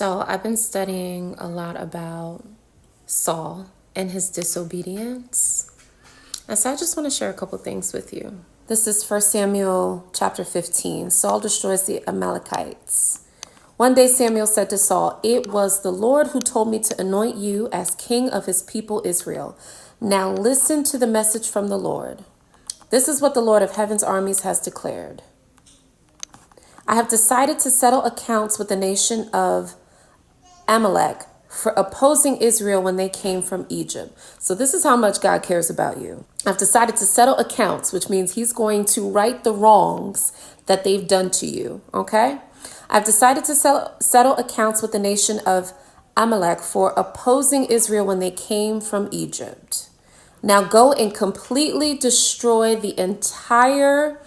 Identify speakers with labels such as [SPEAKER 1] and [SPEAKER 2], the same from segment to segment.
[SPEAKER 1] So I've been studying a lot about Saul and his disobedience. And so I just want to share a couple things with you. This is 1 Samuel chapter 15. Saul destroys the Amalekites. One day Samuel said to Saul, "It was the Lord who told me to anoint you as king of his people Israel. Now listen to the message from the Lord. This is what the Lord of heaven's armies has declared. I have decided to settle accounts with the nation of Amalek for opposing Israel when they came from Egypt." So this is how much God cares about you. I've decided to settle accounts, which means he's going to right the wrongs that they've done to you. Okay? I've decided to settle accounts with the nation of Amalek for opposing Israel when they came from Egypt. Now go and completely destroy the entire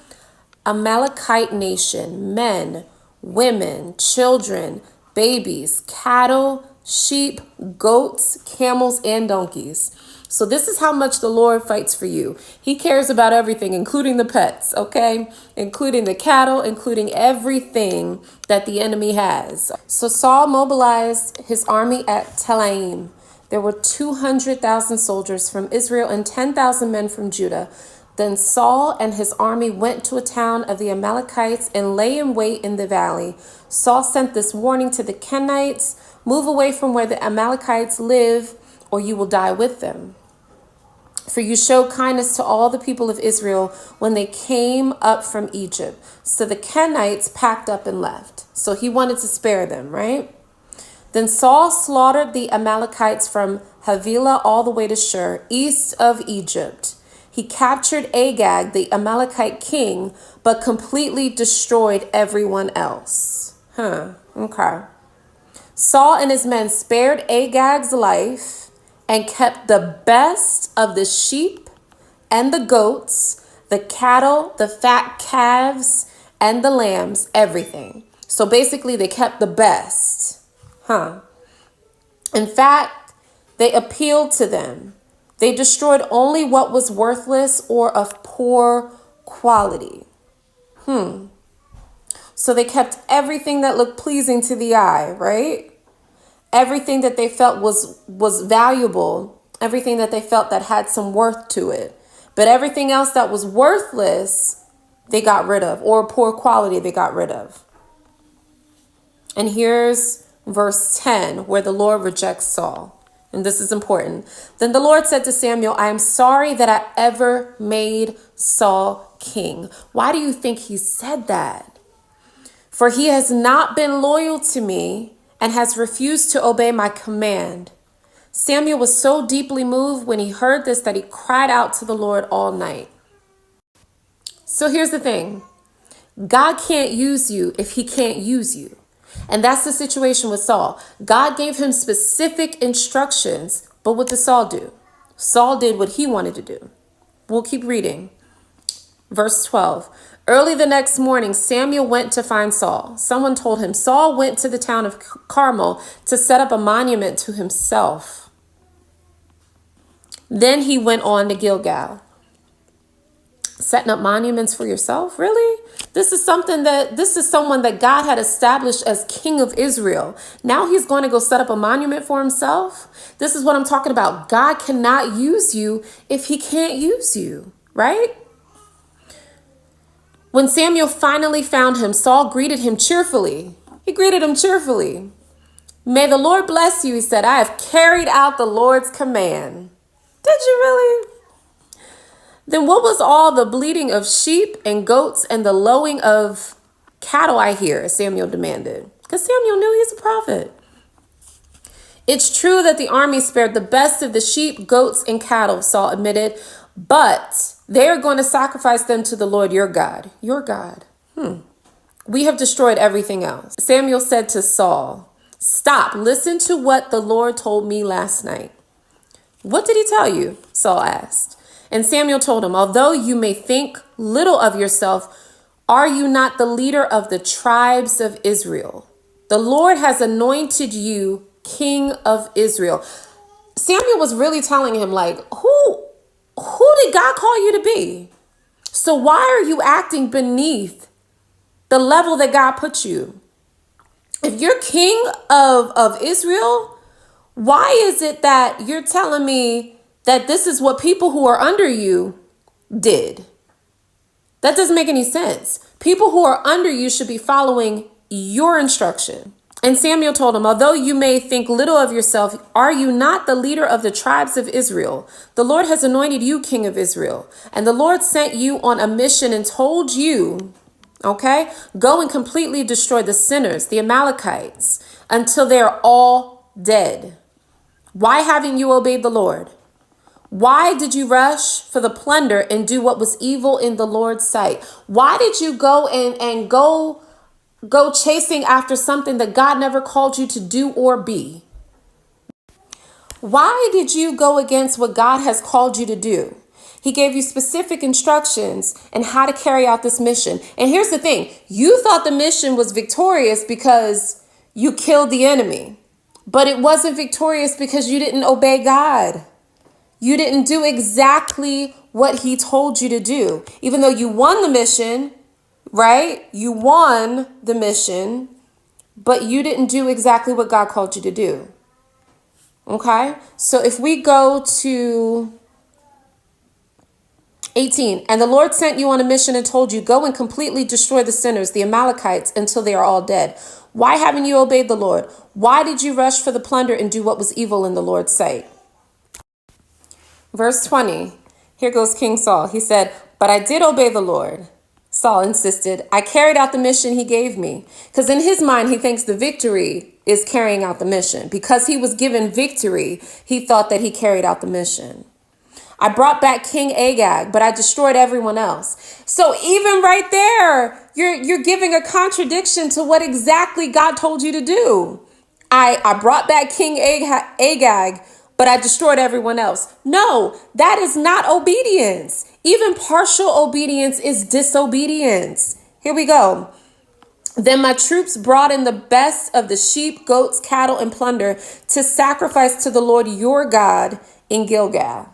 [SPEAKER 1] Amalekite nation, men, women, children, babies, cattle, sheep, goats, camels, and donkeys. So this is how much the Lord fights for you. He cares about everything, including the pets, okay? Including the cattle, including everything that the enemy has. So Saul mobilized his army at Telaim. There were 200,000 soldiers from Israel and 10,000 men from Judah. Then Saul and his army went to a town of the Amalekites and lay in wait in the valley. Saul sent this warning to the Kenites: "Move away from where the Amalekites live, or you will die with them. For you showed kindness to all the people of Israel when they came up from Egypt." So the Kenites packed up and left. So he wanted to spare them, right? Then Saul slaughtered the Amalekites from Havilah all the way to Shur, east of Egypt. He captured Agag, the Amalekite king, but completely destroyed everyone else. Okay. Saul and his men spared Agag's life and kept the best of the sheep and the goats, the cattle, the fat calves, and the lambs, everything. So basically they kept the best. In fact, they appealed to them. They destroyed only what was worthless or of poor quality. So they kept everything that looked pleasing to the eye, right? Everything that they felt was valuable, everything that they felt that had some worth to it. But everything else that was worthless, they got rid of, or poor quality, they got rid of. And here's verse 10, where the Lord rejects Saul. And this is important. Then the Lord said to Samuel, "I am sorry that I ever made Saul king." Why do you think he said that? "For he has not been loyal to me and has refused to obey my command." Samuel was so deeply moved when he heard this that he cried out to the Lord all night. So here's the thing. God can't use you if he can't use you. And that's the situation with Saul. God gave him specific instructions, but what did Saul do? Saul did what he wanted to do. We'll keep reading. Verse 12. Early the next morning, Samuel went to find Saul. Someone told him Saul went to the town of Carmel to set up a monument to himself. Then he went on to Gilgal. Setting up monuments for yourself? Really? This is someone that God had established as king of Israel. Now he's going to go set up a monument for himself? This is what I'm talking about. God cannot use you if he can't use you, right? When Samuel finally found him, Saul greeted him cheerfully. He greeted him cheerfully. "May the Lord bless you," he said. "I have carried out the Lord's command." Did you really? "Then what was all the bleating of sheep and goats and the lowing of cattle I hear?" Samuel demanded, because Samuel knew he's a prophet. "It's true that the army spared the best of the sheep, goats, and cattle," Saul admitted, "but they are going to sacrifice them to the Lord your God." Your God. "We have destroyed everything else." Samuel said to Saul, "Stop, listen to what the Lord told me last night." "What did he tell you?" Saul asked. And Samuel told him, "Although you may think little of yourself, are you not the leader of the tribes of Israel? The Lord has anointed you king of Israel." Samuel was really telling him, like, who did God call you to be? So why are you acting beneath the level that God put you? If you're king of Israel, why is it that you're telling me that this is what people who are under you did? That doesn't make any sense. People who are under you should be following your instruction. And Samuel told him, although you may think little of yourself, are you not the leader of the tribes of Israel? The Lord has anointed you king of Israel. And the Lord sent you on a mission and told you, okay, go and completely destroy the sinners, the Amalekites, until they're all dead. Why haven't you obeyed the Lord? Why did you rush for the plunder and do what was evil in the Lord's sight? Why did you go and go chasing after something that God never called you to do or be? Why did you go against what God has called you to do? He gave you specific instructions on how to carry out this mission. And here's the thing. You thought the mission was victorious because you killed the enemy. But it wasn't victorious because you didn't obey God. You didn't do exactly what he told you to do. Even though you won the mission, right? You won the mission, but you didn't do exactly what God called you to do. Okay? So if we go to 18, and the Lord sent you on a mission and told you, go and completely destroy the sinners, the Amalekites, until they are all dead. Why haven't you obeyed the Lord? Why did you rush for the plunder and do what was evil in the Lord's sight? Verse 20, here goes King Saul. He said, but I did obey the Lord. Saul insisted, I carried out the mission he gave me. Because in his mind, he thinks the victory is carrying out the mission. Because he was given victory, he thought that he carried out the mission. I brought back King Agag, but I destroyed everyone else. So even right there, you're giving a contradiction to what exactly God told you to do. I brought back King Agag, but I destroyed everyone else. No, that is not obedience. Even partial obedience is disobedience. Here we go. Then my troops brought in the best of the sheep, goats, cattle, and plunder to sacrifice to the Lord your God in Gilgal.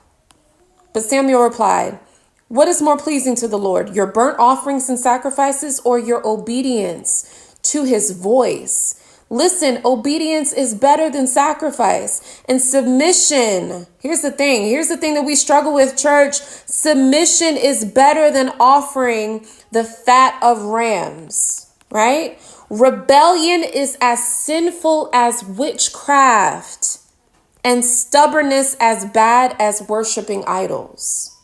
[SPEAKER 1] But Samuel replied, what is more pleasing to the Lord, your burnt offerings and sacrifices, or your obedience to his voice? Listen, obedience is better than sacrifice, and submission. Here's the thing that we struggle with, church. Submission is better than offering the fat of rams, right? Rebellion is as sinful as witchcraft, and stubbornness as bad as worshiping idols.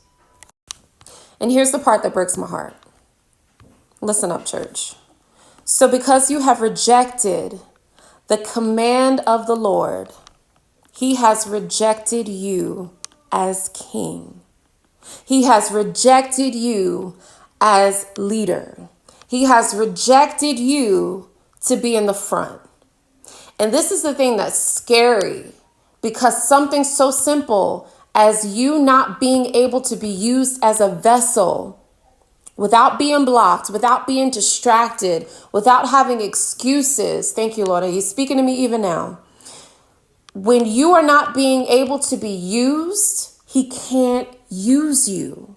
[SPEAKER 1] And here's the part that breaks my heart. Listen up, church. So because you have rejected the command of the Lord, he has rejected you as king. He has rejected you as leader. He has rejected you to be in the front. And this is the thing that's scary, because something so simple as you not being able to be used as a vessel without being blocked, without being distracted, without having excuses. Thank you, Lord. He's speaking to me even now. When you are not being able to be used, he can't use you.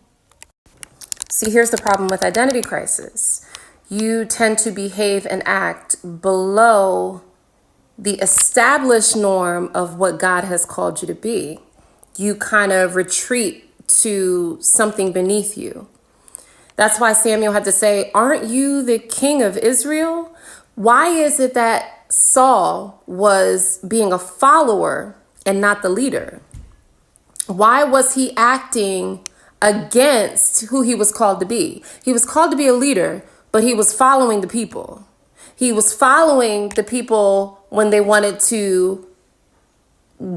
[SPEAKER 1] See, here's the problem with identity crisis. You tend to behave and act below the established norm of what God has called you to be. You kind of retreat to something beneath you. That's why Samuel had to say, aren't you the king of Israel? Why is it that Saul was being a follower and not the leader? Why was he acting against who he was called to be? He was called to be a leader, but he was following the people. He was following the people when they wanted to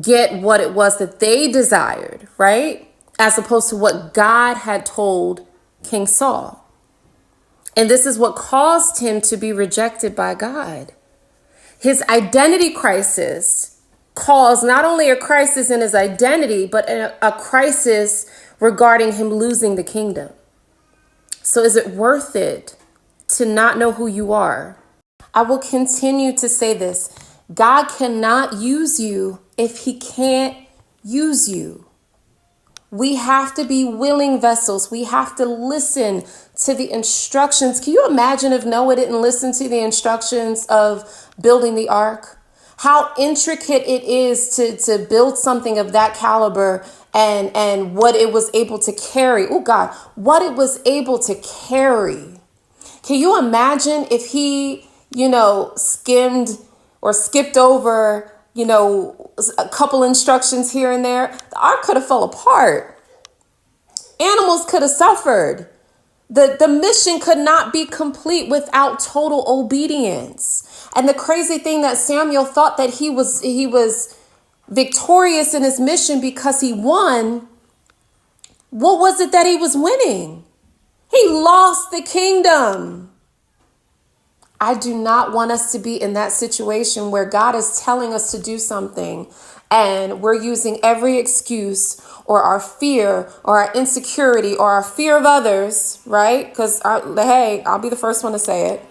[SPEAKER 1] get what it was that they desired, right? As opposed to what God had told King Saul. And this is what caused him to be rejected by God. His identity crisis caused not only a crisis in his identity, but a crisis regarding him losing the kingdom. So is it worth it to not know who you are? I will continue to say this. God cannot use you if he can't use you. We have to be willing vessels. We have to listen to the instructions. Can you imagine if Noah didn't listen to the instructions of building the ark? How intricate it is to build something of that caliber, and what it was able to carry. Oh God, what it was able to carry. Can you imagine if he, skimmed or skipped over, a couple instructions here and there? The ark could have fell apart. Animals could have suffered. The mission could not be complete without total obedience. And the crazy thing that Samuel thought that he was victorious in his mission because he won. What was it that he was winning? He lost the kingdom. I do not want us to be in that situation where God is telling us to do something and we're using every excuse or our fear or our insecurity or our fear of others, right? Because, hey, I'll be the first one to say it.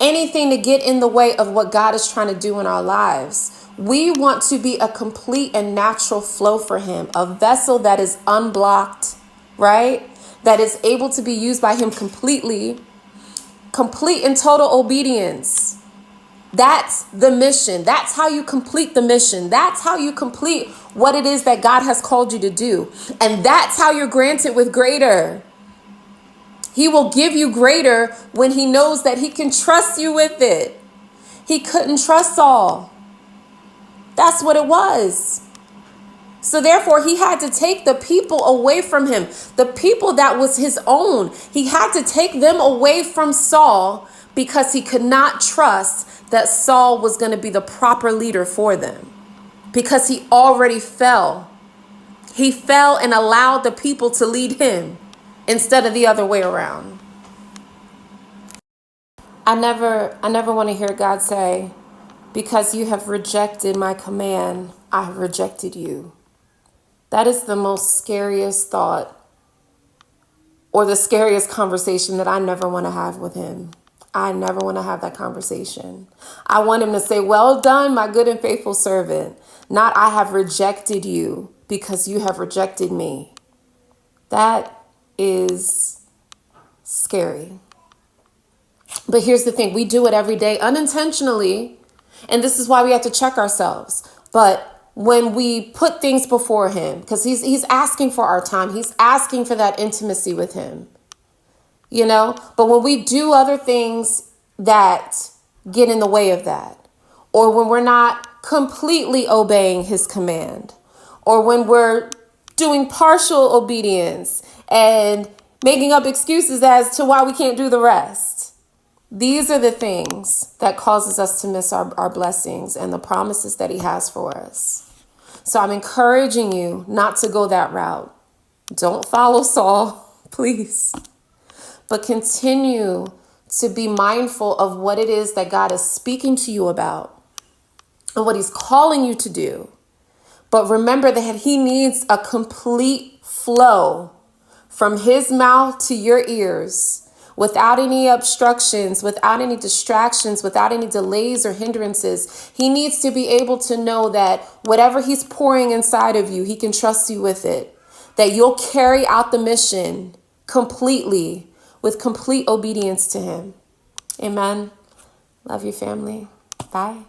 [SPEAKER 1] Anything to get in the way of what God is trying to do in our lives. We want to be a complete and natural flow for him, a vessel that is unblocked, right? That is able to be used by him completely, complete and total obedience. That's the mission. That's how you complete the mission. That's how you complete what it is that God has called you to do. And that's how you're granted with greater. He will give you greater when he knows that he can trust you with it. He couldn't trust Saul. That's what it was. So therefore, he had to take the people away from him. The people that was his own. He had to take them away from Saul because he could not trust that Saul was going to be the proper leader for them. Because he already fell. He fell and allowed the people to lead him instead of the other way around. I never want to hear God say, because you have rejected my command, I have rejected you. That is the most scariest thought or the scariest conversation that I never want to have with him. I never want to have that conversation. I want him to say, well done, my good and faithful servant. Not I have rejected you because you have rejected me. That is scary. But here's the thing. We do it every day unintentionally. And this is why we have to check ourselves. But when we put things before him, because he's asking for our time, he's asking for that intimacy with him, but when we do other things that get in the way of that, or when we're not completely obeying his command, or when we're doing partial obedience and making up excuses as to why we can't do the rest, these are the things that causes us to miss our blessings and the promises that he has for us. So I'm encouraging you not to go that route. Don't follow Saul, please. But continue to be mindful of what it is that God is speaking to you about and what he's calling you to do. But remember that he needs a complete flow from his mouth to your ears, without any obstructions, without any distractions, without any delays or hindrances. He needs to be able to know that whatever he's pouring inside of you, he can trust you with it, that you'll carry out the mission completely with complete obedience to him. Amen. Love you, family. Bye.